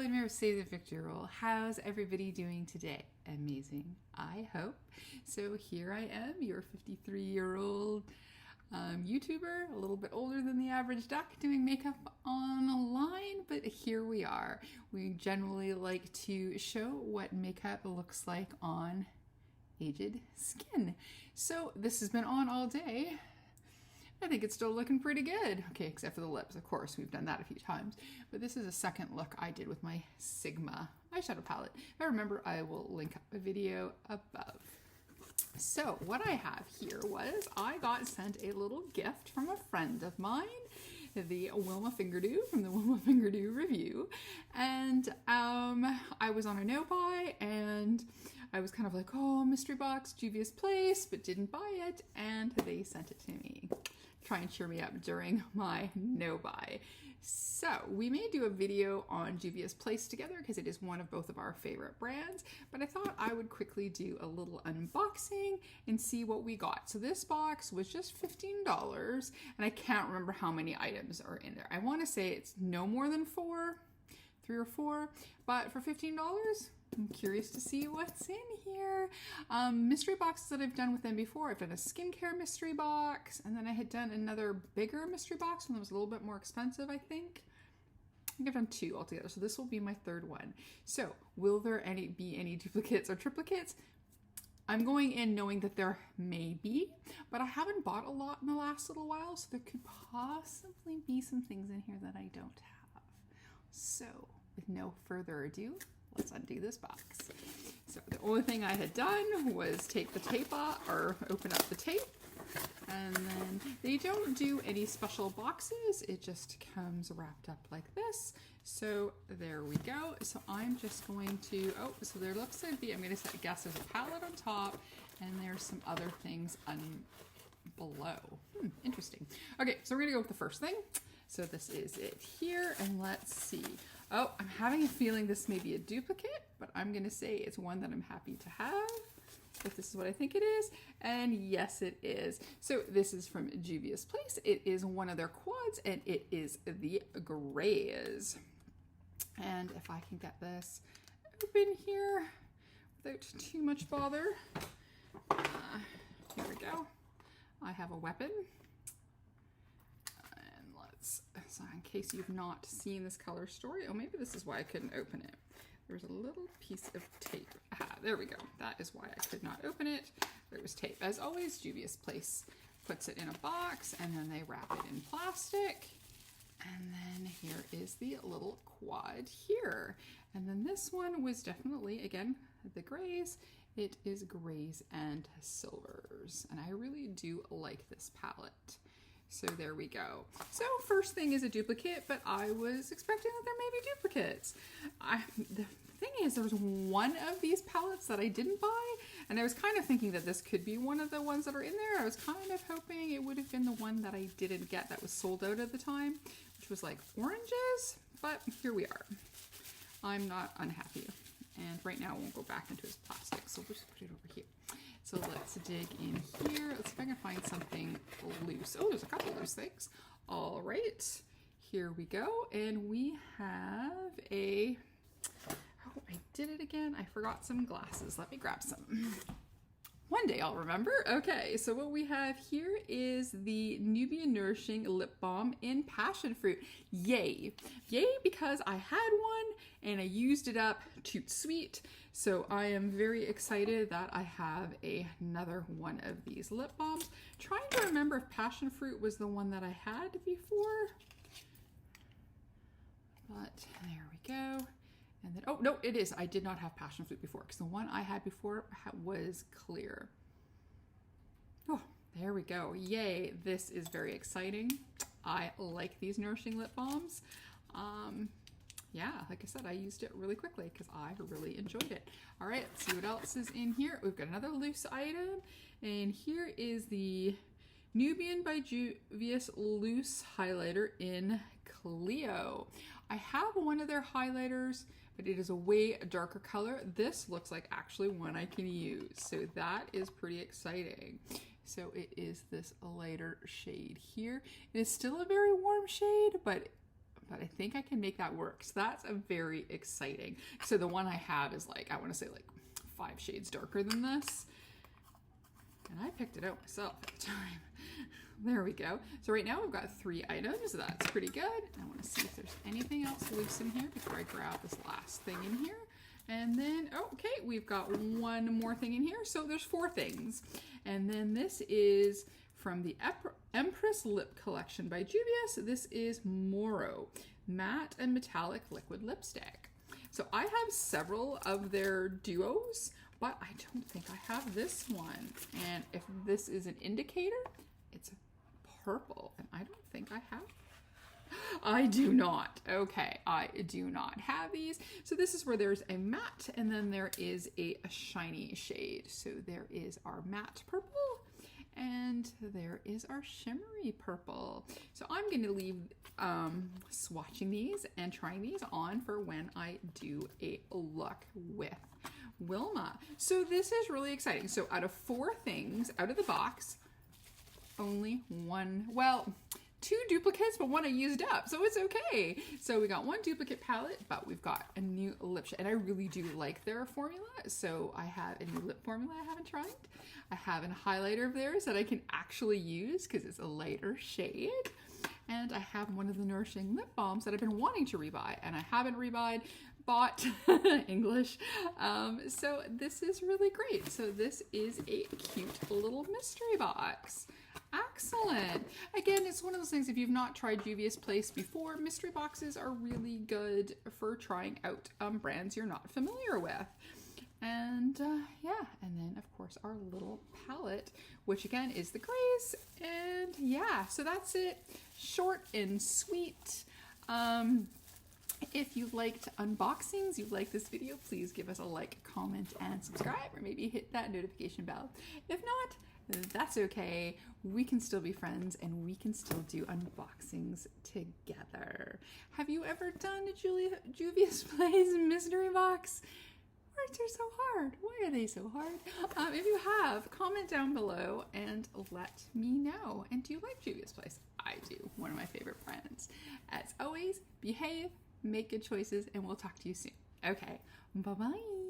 the Mirror Say the Victory Roll. How's everybody doing today? Amazing, I hope. So here I am, your 53-year-old YouTuber, a little bit older than the average duck, doing makeup online, but here we are. We generally like to show what makeup looks like on aged skin. So this has been on all day. I think it's still looking pretty good. Okay, except for the lips, of course. We've done that a few times. But this is a second look I did with my Sigma eyeshadow palette. If I remember, I will link up a video above. So what I have here was I got sent a little gift from a friend of mine, the Wilma Fingerdew from the Wilma Fingerdew Review. And I was on a no-buy and I was kind of like, oh, mystery box, Juvia's Place, but didn't buy it. And they sent it to me. Try and cheer me up during my no-buy. So we may do a video on Juvia's Place together because it is one of both of our favorite brands, but I thought I would quickly do a little unboxing and see what we got. So this box was just $15 and I can't remember how many items are in there. I want to say it's no more than 3 or 4, but for $15, I'm curious to see what's in here. Mystery boxes that I've done with them before. I've done a skincare mystery box, and then I had done another bigger mystery box, one that was a little bit more expensive, I think. I think I've done 2 altogether, so this will be my 3rd one. So, will there be any duplicates or triplicates? I'm going in knowing that there may be, but I haven't bought a lot in the last little while, so there could possibly be some things in here that I don't have. So, with no further ado, let's undo this box. So the only thing I had done was take the tape off, or open up the tape, and then they don't do any special boxes. It just comes wrapped up like this. So there we go. So I'm just going to, so there looks to be, I'm going to guess there's a palette on top, and there's some other things below. Interesting. Okay, so we're going to go with the first thing. So this is it here, and let's see. Oh, I'm having a feeling this may be a duplicate, but I'm going to say it's one that I'm happy to have, if this is what I think it is. And yes, it is. So this is from Juvia's Place. It is one of their quads, and it is the Grays. And if I can get this open here without too much bother. Here we go. I have a weapon. So in case you've not seen this color story, maybe this is why I couldn't open it. There's a little piece of tape. There we go. That is why I could not open it. There was tape. As always, Juvia's Place puts it in a box and then they wrap it in plastic. And then here is the little quad here. And then this one was definitely, again, the Grays. It is Grays and Silvers. And I really do like this palette. So there we go. So first thing is a duplicate, but I was expecting that there may be duplicates. The thing is, there was one of these palettes that I didn't buy, and I was kind of thinking that this could be one of the ones that are in there. I was kind of hoping it would have been the one that I didn't get that was sold out at the time, which was like oranges, but here we are. I'm not unhappy. And right now it won't go back into its plastic, so we'll just put it over here. So let's dig in here. Let's see if I can find something loose. Oh, there's a couple loose things. All right, here we go. And we have a, oh, I did it again. I forgot some glasses. Let me grab some. One day I'll remember. Okay, so what we have here is the Nubia Nourishing Lip Balm in Passion Fruit. Yay. Yay, because I had one and I used it up. Toot sweet. So I am very excited that I have another one of these lip balms. Trying to remember if Passion Fruit was the one that I had before. But there we go. And then, oh, no, it is. I did not have Passion Fruit before because the one I had before was clear. Oh, there we go. Yay. This is very exciting. I like these nourishing lip balms. Yeah, like I said, I used it really quickly because I really enjoyed it. All right, let's see what else is in here. We've got another loose item. And here is the Nubian by Juvia's Loose Highlighter in Cleo. I have one of their highlighters, but it is a way darker color. This looks like actually one I can use. So that is pretty exciting. So it is this lighter shade here. It is still a very warm shade, but but I think I can make that work. So that's a very exciting. So the one I have is like, I want to say like 5 shades darker than this. And I picked it out myself at the time. There we go. So right now we've got 3 items. That's pretty good. I want to see if there's anything else loose in here before I grab this last thing in here. And then, oh, okay, we've got one more thing in here. So there's 4 things. And then this is from the Empress Lip Collection by Juvia. So this is Moro Matte and Metallic Liquid Lipstick. So I have several of their duos, but I don't think I have this one. And if this is an indicator, it's purple, and I don't think I have. I do not. Okay, I do not have these. So this is where there's a matte, and then there is a shiny shade. So there is our matte purple, and there is our shimmery purple. So I'm going to leave swatching these and trying these on for when I do a look with Wilma. So this is really exciting. So out of 4 things out of the box, only one, well, 2 duplicates, but 1 I used up, so it's okay. So we got 1 duplicate palette, but we've got a new lip shade, and I really do like their formula. So I have a new lip formula I haven't tried. I have a highlighter of theirs that I can actually use because it's a lighter shade. And I have one of the Nourishing lip balms that I've been wanting to rebuy, and I haven't bought English. So this is really great. So this is a cute little mystery box. Excellent. Again, it's one of those things, if you've not tried Juvia's Place before, mystery boxes are really good for trying out brands you're not familiar with. And yeah, and then of course our little palette, which again is the Grace. And yeah, so that's it. Short and sweet. If you liked unboxings, you like this video, please give us a like, comment, and subscribe, or maybe hit that notification bell. If not, that's okay. We can still be friends, and we can still do unboxings together. Have you ever done a Juvia's Place mystery box? Words are so hard. Why are they so hard? If you have, comment down below and let me know. And do you like Juvia's Place? I do. One of my favorite brands. As always, behave, make good choices, and we'll talk to you soon. Okay, bye-bye.